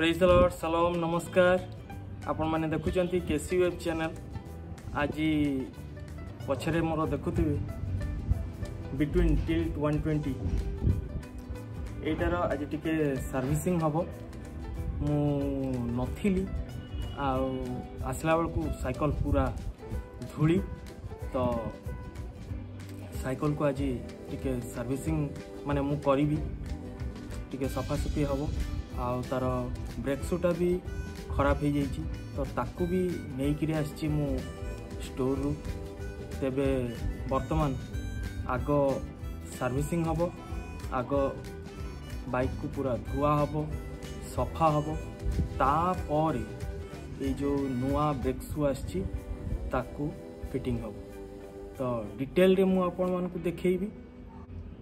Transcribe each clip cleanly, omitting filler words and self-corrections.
Praise the Lord, सलाम, नमस्कार। आपण मैंने देखुंत केसी वेब चैनल। आज पछरे मोर देखुवे बिटवीन टिल्ट 120 एटार आज टिके सर्विसिंग हम मु नथिली आसला बेलू साइकल पूरा धूली तो साइकल को आज टिके सर्विसिंग माने मु करी टिके सफासफी हम आउ तार ब्रेक शूटा भी खराब हो जाइए तो ताकू भी नहीं कि आसी मु स्टोर रु। तेबे वर्तमान आग सर्विसिंग हम आग बाइक को पूरा धुआ हम सफा हम तापर ये जो नुआ ब्रेक शू आसी ताकू फिटिंग हम तो डिटेल रे मु आपण मान को देखैबी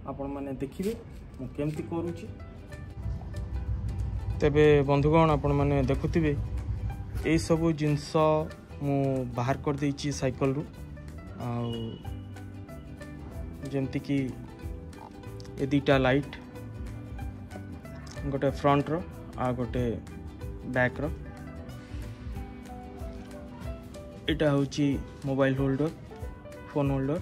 आपण माने देखिबे मु केमती करूची। तेबे बंधुगण आपण माने देखुथिबे ए सब जिनस मु बाहर कर देछि साइकल रु जेमती कि ए दुटा लाइट गोटे फ्रंट रो आ गोटे बैक रो एटा होछि मोबाइल होल्डर फोन होल्डर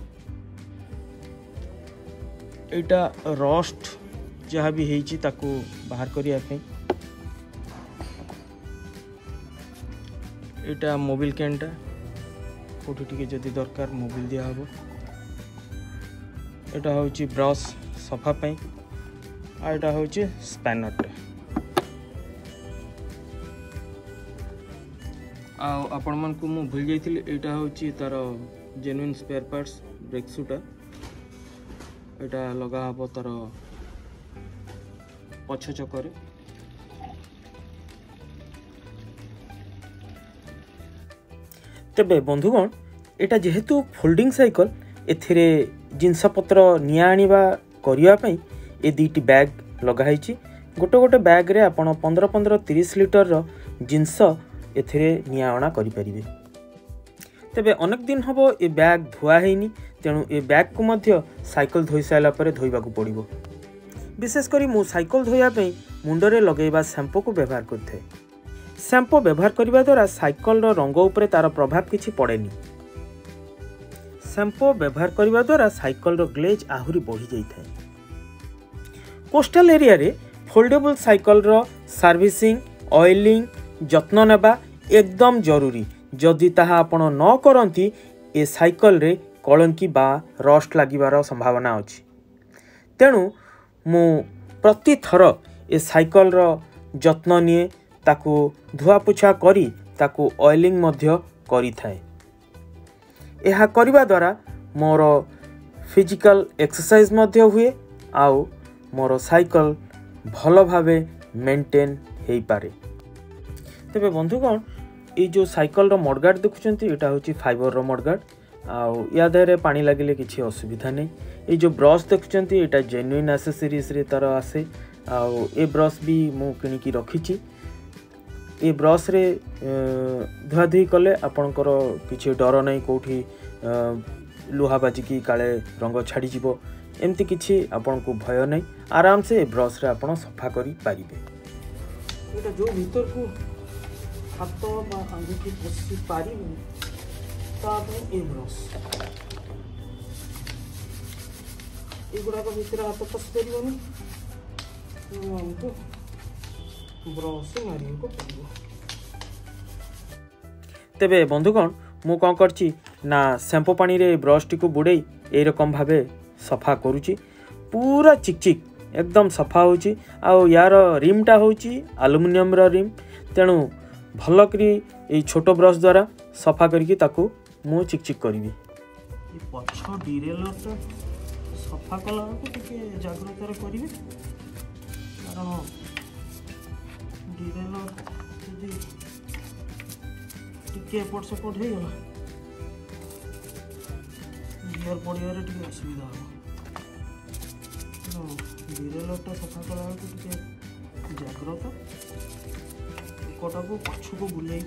एटा रस्ट जहाँ भी हेछि ताको बाहर करिया पे एटा मोबिल कैनटा कोठी टिके जदि दरकार मोबिल दिया हबो। एटा होछि ब्रश सफा पई आ एटा होछि स्पैनरटा आ आपण मन को मु भूल जाइथिली एटा होछि तार जेन्युइन स्पेयर पार्ट्स ब्रेक शूटा एटा लगा हबो तार पछ चकरे। तेबे बंधुगण एटा जेहेतु फोल्डिंग साइकल एथिरे जिनस पत्र निया आनिबा करिया पई ए दुईटी बैग लगाई गोटे गोटे बैग रे आपण 15-15-30 लिटर रो जिनस एथिरे निया आना करि परिबे। तेबे अनेक दिन हबो ए बैग धुआ हेनी तेणु ए बैग को मध्य साइकल धोई साइला परे धोइबा को पड़िबो। विशेष करी मु साइकल धोया पई मुंडरे लगेबा शैम्पू को व्यवहार करथे। शैम्पू व्यवहार करने द्वारा साइकल रंग उपरे तार प्रभाव किछि पड़ेनी। शैम्पू व्यवहार करने द्वारा साइकल ग्लेज आहुरी बढ़ी जाइए। कोस्टल एरिया रे फोल्डेबल साइकल सर्विसिंग ऑयलिंग जत्न नेबा एकदम जरूरी। जदि ताहा आपण न करंती ए साइकल रे कलंकी बा रस्ट लागिबार संभावना अछि। तेणु मु प्रति थर ए साइकल जत्न निए ताकू धुआ पुछा करी ताकू ऑयलिंग मध्य करी थाए। यह करने द्वारा मोर फिजिकल एक्सरसाइज मध्य हुए आउ मोर साइकल भल भावे मेंटेन हो पारे। तेबे बंधुगण ये जो साइकल रो मडगार्ड देखुचंती एटा होची फाइबर रो मडगार्ड आउ या देहरे पानी लागिले किछि असुविधा नहीं। ये जो ब्रश देखुचंती एटा जेन्युइन एक्सेसरीज रे तार आसे आउ ए ब्रश भी मु किनिकी रखिछि। ये ब्रश रे धुआधुई कले आपणकर किसी डर नहीं कौटी लुहा बाजिकी काले रंग छाड़ी जीवो एमती किसी आपन को भय नहीं। आराम से ब्रश रे आपन सफा करी पारिबे। एटा जो भीतर को हाथ बा अंगुठी पसी पारिबे ता ए ब्रश एगुड़ा को भीतर हाथ पसी पारिबोनी हमको ब्रश मारियो को पड़िबो। तेबे बंधुगण मु कौन करची ना शैम्पू पानी रे ब्रश टी को बुड़े ए रकम भावे सफा करूची। पूरा चिकचिक एकदम सफा होची। आउ यार रिमटा होची एल्युमिनियम रो रिम, तेणु भल करी ए छोट ब्रश द्वारा सफा करके ताकू मु चिकचिक करबी। ए पछ डिरेलर तो सफा कला को टिके जागरूकतार करिवे, कारण डिरेलर यदि टिके एपट सेपट हो गला गियर पड़ियारे टिके असुविधा हो। डिरेलर सफा कला टिके जाग्रत कटा को पछ को बुलाई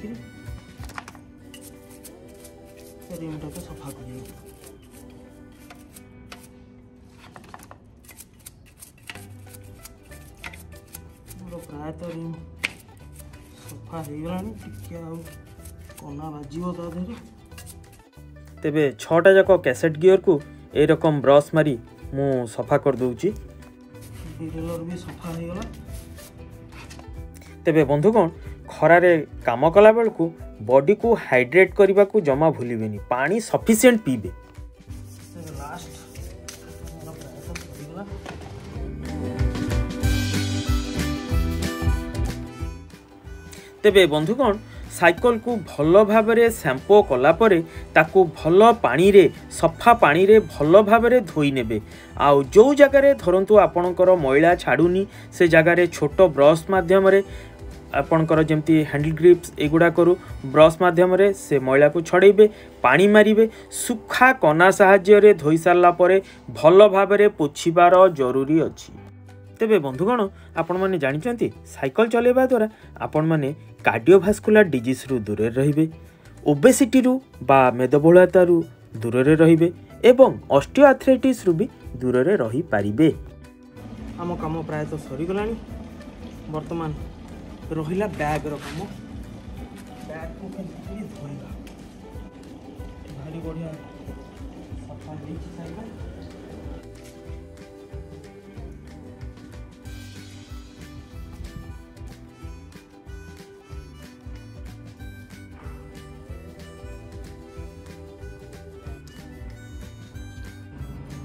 रिमटा को सफा कर प्रायतः रिम सफा हो गला टिके कना बाजिव ता देहरे। तेबे 6टा जाक कैसेट गियर को ए रकम ब्रश मारी मु सफा कर दूची। डिरेलर भी सफा हो गला। तेबे बंधुगण खरारे काम कला बेल को बॉडी को हाइड्रेट करने को जमा भूलिबेनी, पानी सफिशिएंट पीबे। तेबे बंधुगण साइकल को भल भाबरे शैम्पू कला परे ताकू भल पानी रे सफा पानी रे भल भाबरे धोई नेबे। आउ जो जगह रे धरंतु आपणकर मैला छाड़ुनी से जगह रे छोट ब्रश माध्यम रे आपणकर जेमती हैंडल ग्रिप्स एगुड़ा करू ब्रश माध्यम रे से मैला को छड़ेबे, पानी मारिबे, सुखा कना साहाय्य रे धोई सारला परे भल भाबरे पोछिबार जरूरी अछि। तेबे बंधुगण आपण माने जानिचंती साइकल चलेबा द्वारा आपण माने कार्डियोभास्कुलर डिजीज रु दूर रहिबे, ओबेसिटी रु बा मेदबहुलता रु दूर रहिबे एवं ऑस्टियोआर्थराइटिस रु भी दूर रही पारिबे। आम काम प्राय तो सरी गलानी, वर्तमान रहिला बैग रो काम। बैग को खाली धोइबा भारी बढ़िया सफा देछि साइकल।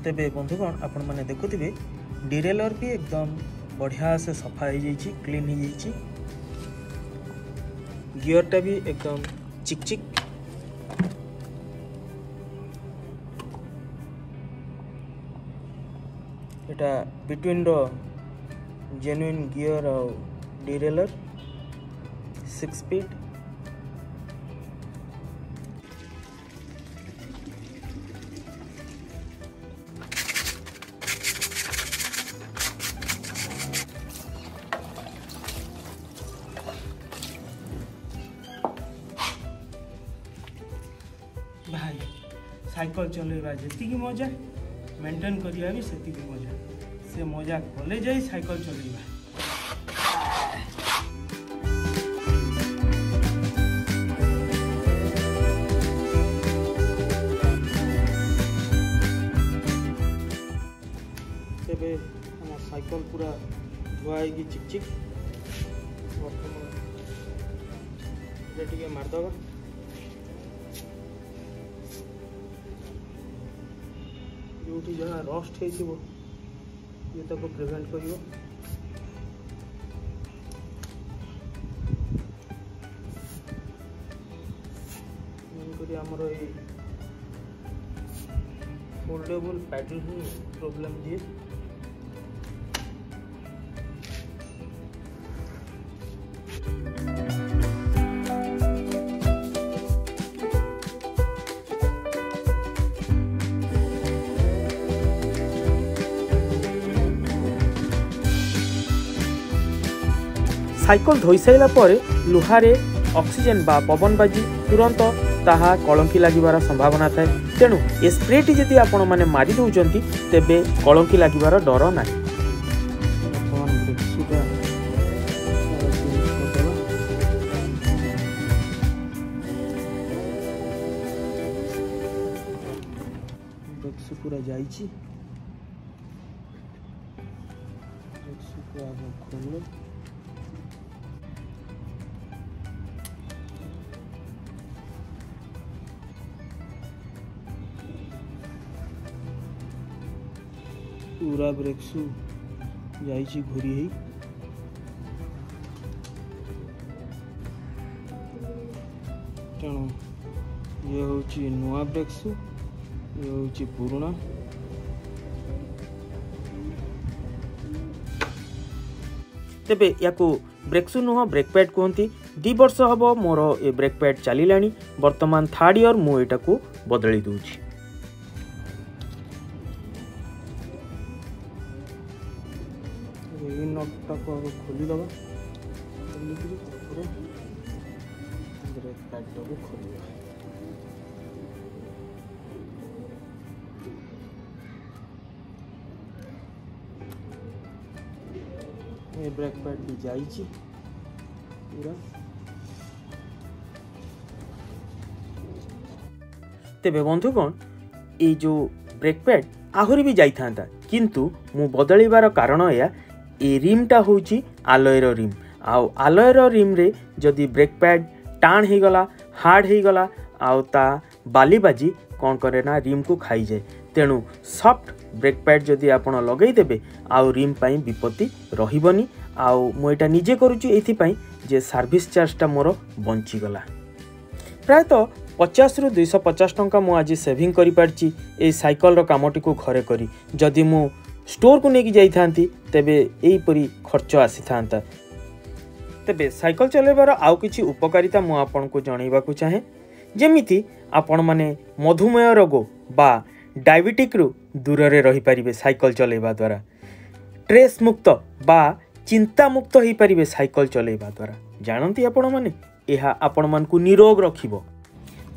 तेबे बंधुगण आपण माने देखुथिबे डिरेलर भी एकदम बढ़िया से सफा हो जाइए, क्लीन हो जाइए। गियरटा भी एकदम चिकचिक। एटा बिटवीन द जेन्युइन गियर और डिरेलर 6 स्पीड। भाई साइकल चलेबा जी मजा, मेंटेन करिया भी से मजा, से मजा कले जाई साइकल चलेबा। तेबे हम साइकल पूरा धुआई की चिकचिक टिके मारदबा। जो जहाँ रस्ट हो ये ताको प्रिवेंट करियो। आमर ये फोल्डेबल पैडल ही प्रॉब्लम दिए। साइकल धोई साइला परे लुहारे ऑक्सीजन बा पवन बाजी तुरंत ताहा कलंकी लागिबार संभावना थाए। तेणु ए स्प्रेटी जदि आपण माने मारी दउचंती तेबे कलंकी लागिबार डर नाही। पूरा जाइछि खोलो। पूरा ब्रेक शू जाइए घूरी ही तेणु ये हूँ नुआ ब्रेक शू ये हूँ पुराना तेबे या ब्रेक शू नुह ब्रेक पैड कहती 2 वर्ष हम मोर ए ब्रेक पैड चलला बर्तमान 3rd ईयर मुझा को बदली दूची नट को खोली दबा ब्रेक पैड को खोल ये ब्रेक पैड भी जाइए पूरा तेबे बंधुगण ये जो ब्रेक पैड आहरी भी जाई था किंतु मु बदलिबार कारण या ए रिमटा होची आलयर रिम आउ आलयर रिम रे जदि ब्रेक पैड टाण हो गला हार्ड हो गला आउ ता बाली बाजी कौन करे ना रिम को खाई जाए तेणु सॉफ्ट ब्रेक पैड जदि आपण लगई देबे आउ रिम पाई विपत्ति रहिबनी आउ मु एटा निजे करूची एथि जे सर्विस चार्जटा मोर बंची गला प्रायतः 50 रु 250 टंका मु आज सेविंग करि पारची ए साइकल रो कामटी को घरे करी जदि मु स्टोर को नेकी जाई थांती तेबे एई परी खर्च आसी थांता तेबे साइकल चलेबार आउ किछि उपकारिता मु आपन को जणैबा को चाहे जेमिति आपण माने मधुमेह रोग बा डायबिटिक रु दूर रे रही पारिबे साइकल चलेबा द्वारा स्ट्रेस मुक्त बा चिंता मुक्त हो पारिबे साइकल चलेबा द्वारा जानती आपण माने एहा आपण मान को निरोग रखिबो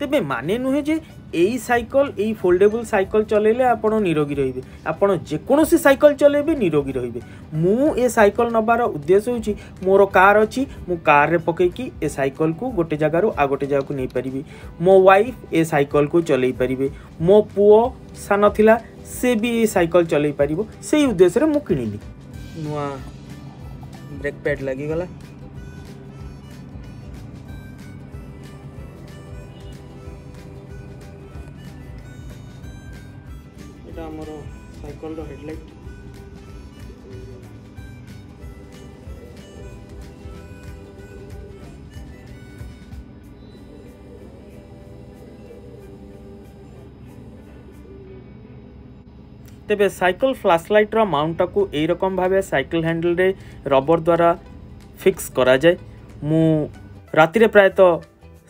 तेबे माने नुहे जे एई साइकल एई फोल्डेबल साइकल चलेले आपण निरोगी रहिबे आपण जे कोनोसी साइकल चलेबे निरोगी रहिबे मु ए साइकल नबार उद्देश्य होची मोर कार अछि मु कार रे पके कि ए साइकल को गोटे जगह रो आ गोटे जगह को नै परिबी मो वाइफ ए साइकल को चलै परिबे मो पुओ सान थिला से भी ए साइकल चलै परिबो सेही उद्देश्य रे मु किनिली नुआ ब्रेक पैड लगी गला एटा हमरो साइकल रो हेडलाइट तेबे साइकल फ्लैशलाइट रो माउंट को ए रकम भाबे साइकल हैंडल रे रबर द्वारा फिक्स करा जाए मु राति रे प्रायतः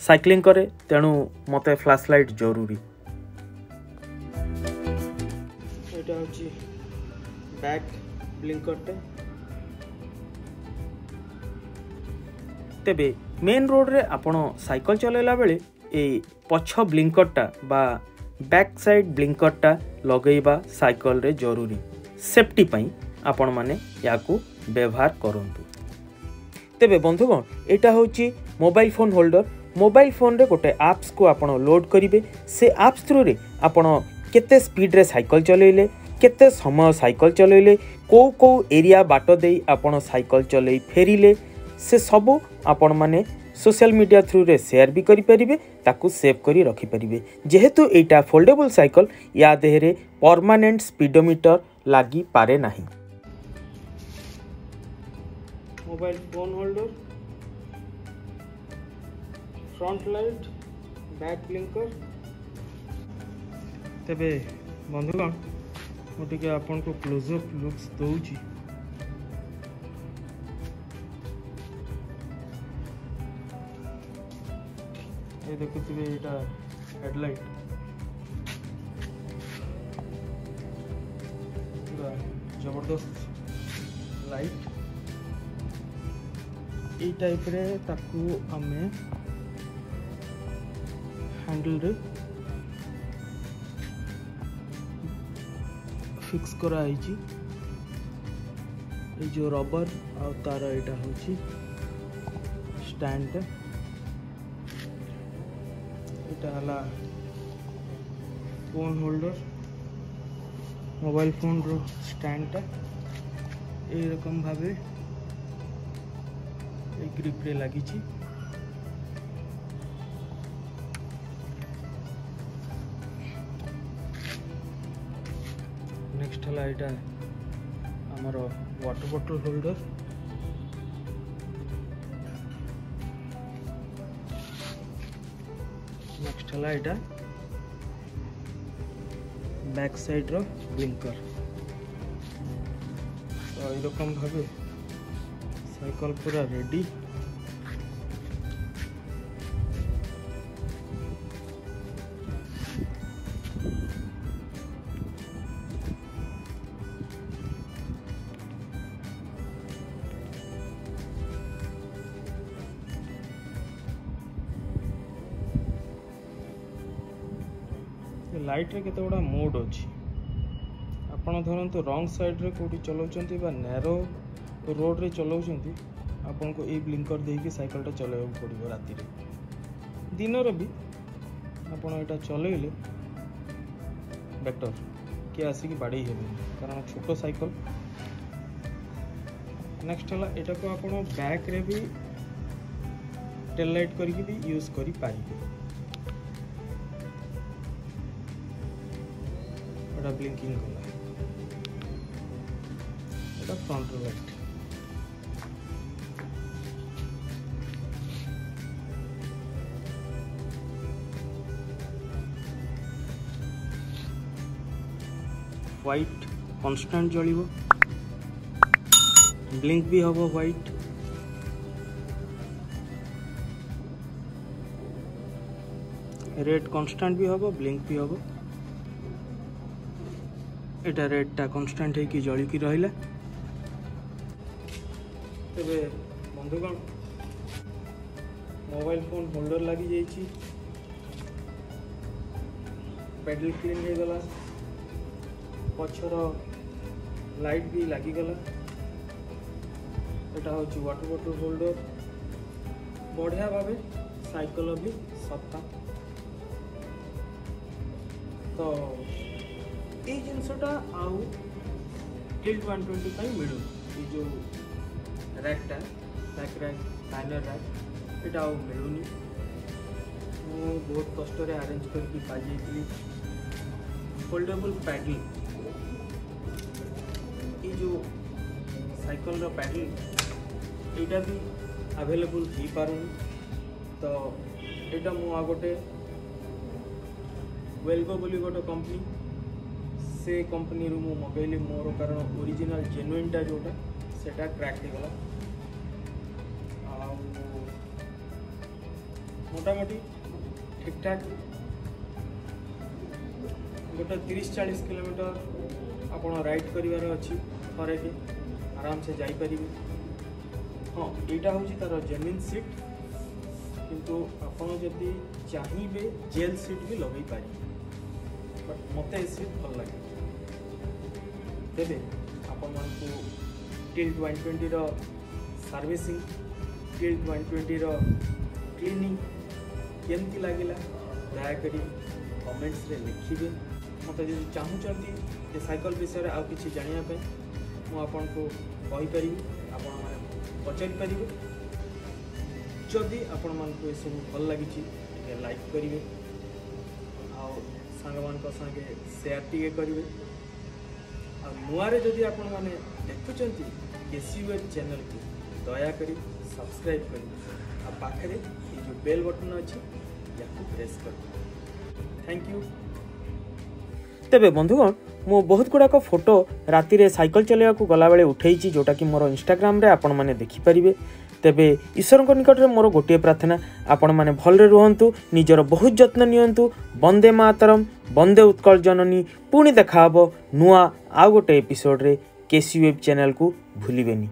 साइक्लिंग करे तेणु मते फ्लैशलाइट जरूरी एटा होची बैक ब्लिंकरटे तेबे मेन रोड रे आपण साइकल चलेला बेले ए पछ ब्लिंकरटा बा बैक साइड ब्लिंकरटा लगेबा साइकल रे जरूरी सेफ्टी पई आपण माने याकू व्यवहार करंतु तेबे बंधुगण एटा होची mobile phone holder mobile phone रे गोटे एप्स को आपण लोड करिवे से एप्स थ्रू रे आपण केते स्पीड रे साइकल चलेले केते समय साइकल चलेले को एरिया बाट देई आपण साइकल चले फेरिले से सब आपण माने सोशल मीडिया थ्रू रे शेयर भी करि परिबे ताकू सेव करी रखि परिबे जेहेतु एटा फोल्डेबल साइकल या देहरे परमानेंट स्पीडोमीटर लागी पारे नाही mobile phone holder front light back blinker तेबे बंधुगण मोटिके आपन को क्लोजअप लुक्स दउची ये देखुथिबे एटा हेडलाइट पूरा जबरदस्त लाइट ए टाइप रे ताकू हमें हैंडल रे फिक्स करा आइची ए जो रबर आ तार एटा होची स्टैंड एटा हला फोन होल्डर मोबाइल फोन रो स्टैंडटा ए रकम भाबे ए ग्रिप रे लागी छी नेक्स्ट हला एटा हमरो वाटर बॉटल होल्डर, नेक्स्ट है एटा बैक साइड रो ब्लिंकर। तो ये रकम भावे साइकिल पूरा रेडी। लाइट रे केते गुड़ा मोड अच्छी। आपण धरतु रंग साइड रे कोठी चलाउछंती बा नैरो रोड रे चलाउछंती, आपन को ए ब्लिंकर देकी साइकिल टा चलाइबो पड़िबो। राती रे दिन रे भी आपण एटा चलाइले बेटर के आसी की बाड़ी हेबे, कारण छोटो साइकिल। नेक्स्ट हला एटा को आपण बैक रे भी टेल लाइट करके भी यूज करि पारिबे। एटा ब्लिंकिंग कला, एटा फ्रंट लाइट। व्हाइट कांस्टेंट जलिबो, ब्लिंक भी हबो व्हाइट। रेड कांस्टेंट भी हबो, ब्लिंक भी हबो। एटा रेडटा कांस्टेंट है कि जली की रहिला। तबे बंधुगण मोबाइल फोन होल्डर लगी जाइछि, पेडल क्लीन हो गला, पछर लाइट भी लगी गला। एटा होछि वाटर बॉटल होल्डर, बढ़िया भावे साइकिल भी सत्ता। तो ये जिनसटा आउ टिल्ट 125 मिलू। ये जो रैकटा बैक रैक लाइनर रैक एटा आउ मिलूनी। मु बहुत कष्ट रे अरेंज करके पाई जाइली। फोल्डेबल पैडल, ये जो साइकिल रो पैडल एटा भी अवेलेबल ही पारुनी। तो एटा मु आ गोटे वेल्गो बोली गोटे कंपनी, से कंपनी रू मगैली मोर, कारण ओरिजिनल जेन्युइनटा जोटा सेटा क्रैक हो गला। मोटामोटी ठीक ठाक गोटे 30-40 किलोमीटर आपण राइड करिवार अछि, थरे के आराम से जाई परिबे। हाँ, एटा होछि तार जेन्युइन सीट, किंतु आपण जदि चाहिबे जेल सीट भी लगै पारि, बट मते सीट भल लागे। तेबे आपण मानकु टिल्ट 120 रो सर्विसिंग, टिल्ट 120 रो क्लीनिंग केमती लागिला दयाकरी कमेंट्स रे लिखिबे। मते जदि चाहुचंती ए साइकिल विषय रे आ किछि जानिया पे मु आपण को कहि परिबी, आपण माने पचारि परिबे। जदि आपण मानकु ए सब भल लागिछि ए लाइक करिवे, आ संग मान को संगे शेयर टिके करिवे। आ नुआरे जदि आपण माने देखुचंती केसी वेब चैनल को दया करी सब्सक्राइब करिवे। आ पाखरे ये जो बेल बटन अछि याकु प्रेस कर। Thank you. तेबे बंधुगण मो बहुत गुड़ाक फोटो राति रे साइकिल चलाइया गला बेले उठेइछि, जोटा कि मोर इंस्टाग्राम रे आपण माने देखि परिबे। तेबे ईश्वर निकट में मोर गोटे प्रार्थना, आपण माने भलरे रुहंतु, निजर बहुत जत्न नियंतु। वंदे मातरम, वंदे उत्कल जननी। पुणी देखा हबो नुआ आ गोटे एपिसोड रे। केसी वेब चैनल को भूलिबेनी।